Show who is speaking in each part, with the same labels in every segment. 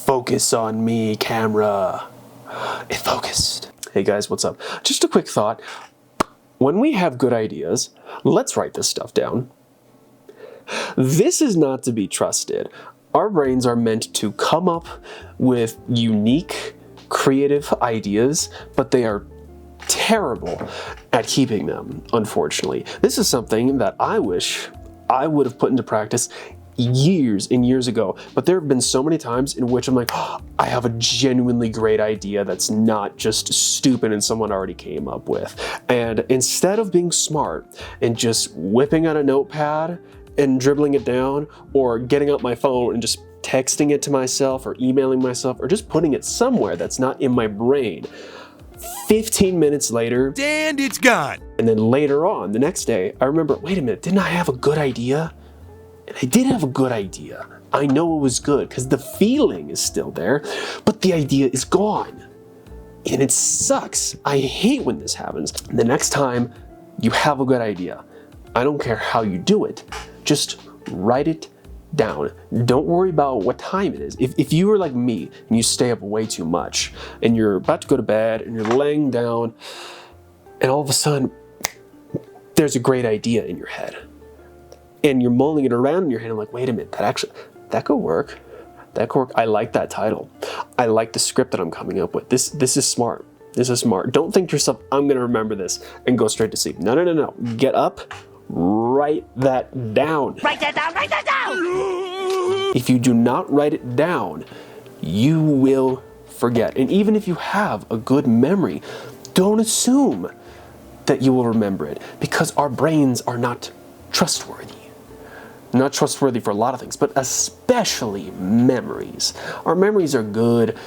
Speaker 1: Focus on me, camera. It focused. Hey guys, what's up? Just a quick thought. When we have good ideas, let's write this stuff down. This is not to be trusted. Our brains are meant to come up with unique, creative ideas, but they are terrible at keeping them, unfortunately. This is something that I wish I would have put into practice years and years ago, but there have been so many times in which I'm like, oh, I have a genuinely great idea that's not just stupid and someone already came up with. And instead of being smart and just whipping out a notepad and dribbling it down, or getting out my phone and just texting it to myself or emailing myself or just putting it somewhere that's not in my brain, 15 minutes later,
Speaker 2: and it's gone.
Speaker 1: And then later on, the next day, I remember, wait a minute, didn't I have a good idea? And I did have a good idea. I know it was good because the feeling is still there, but the idea is gone. And it sucks. I hate when this happens. The next time you have a good idea, I don't care how you do it, just write it down. Don't worry about what time it is. If you are like me and you stay up way too much and you're about to go to bed and you're laying down and all of a sudden there's a great idea in your head and you're mulling it around in your head and like, wait a minute, that could work. That could work. I like that title. I like the script that I'm coming up with. This is smart. This is smart. Don't think to yourself, I'm gonna remember this and go straight to sleep. No. Get up, write that down.
Speaker 3: Write that down, write that down!
Speaker 1: If you do not write it down, you will forget. And even if you have a good memory, don't assume that you will remember it, because our brains are not trustworthy. Not trustworthy for a lot of things, but especially memories. Our memories are good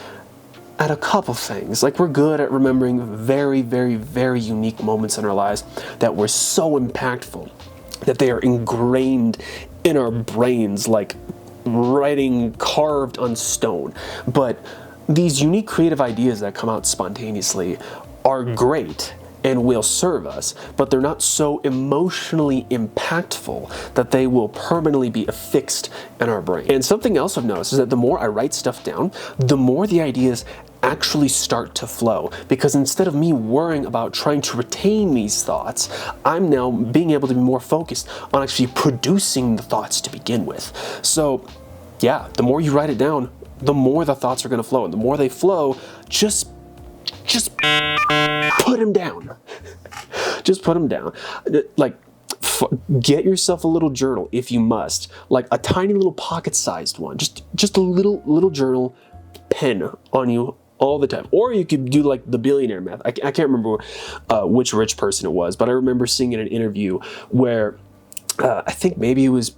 Speaker 1: at a couple things. Like, we're good at remembering very, very, very unique moments in our lives that were so impactful that they are ingrained in our brains like writing carved on stone. But these unique creative ideas that come out spontaneously are great and will serve us, but they're not so emotionally impactful that they will permanently be affixed in our brain. And something else I've noticed is that the more I write stuff down, the more the ideas actually start to flow, because instead of me worrying about trying to retain these thoughts, I'm now being able to be more focused on actually producing the thoughts to begin with. So yeah, the more you write it down, the more the thoughts are going to flow, and the more they flow, just put them down. Just put them down. Like, get yourself a little journal if you must, like a tiny little pocket-sized one, just a little journal, pen on you all the time. Or you could do like the billionaire math. I can't remember which rich person it was, but I remember seeing in an interview where I think maybe it was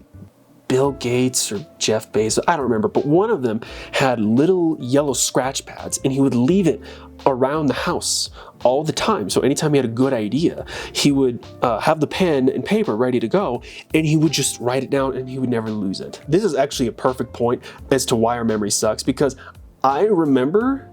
Speaker 1: Bill Gates or Jeff Bezos, I don't remember, but one of them had little yellow scratch pads and he would leave it around the house all the time. So anytime he had a good idea, he would have the pen and paper ready to go, and he would just write it down and he would never lose it. This is actually a perfect point as to why our memory sucks, because I remember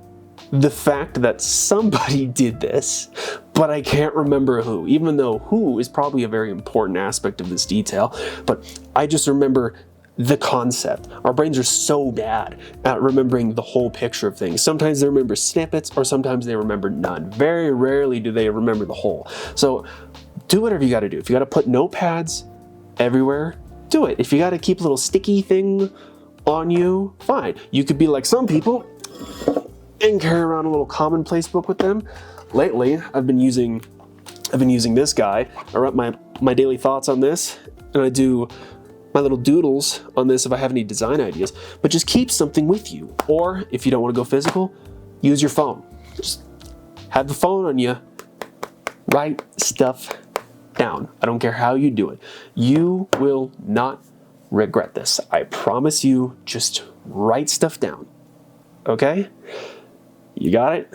Speaker 1: the fact that somebody did this, but I can't remember who, even though who is probably a very important aspect of this detail, but I just remember the concept. Our brains are so bad at remembering the whole picture of things. Sometimes they remember snippets, or sometimes they remember none. Very rarely do they remember the whole. So do whatever you gotta do. If you gotta put notepads everywhere, do it. If you gotta keep a little sticky thing on you, fine. You could be like some people and carry around a little commonplace book with them. Lately, I've been using this guy. I write my daily thoughts on this, and I do my little doodles on this if I have any design ideas. But just keep something with you. Or if you don't want to go physical, use your phone. Just have the phone on you. Write stuff down. I don't care how you do it. You will not regret this. I promise you. Just write stuff down. Okay? You got it?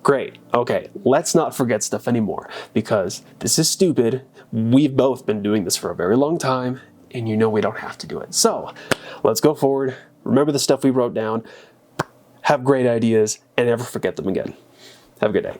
Speaker 1: Great. Okay, let's not forget stuff anymore, because this is stupid. We've both been doing this for a very long time, and you know we don't have to do it. So let's go forward. Remember the stuff we wrote down. Have great ideas, and never forget them again. Have a good day.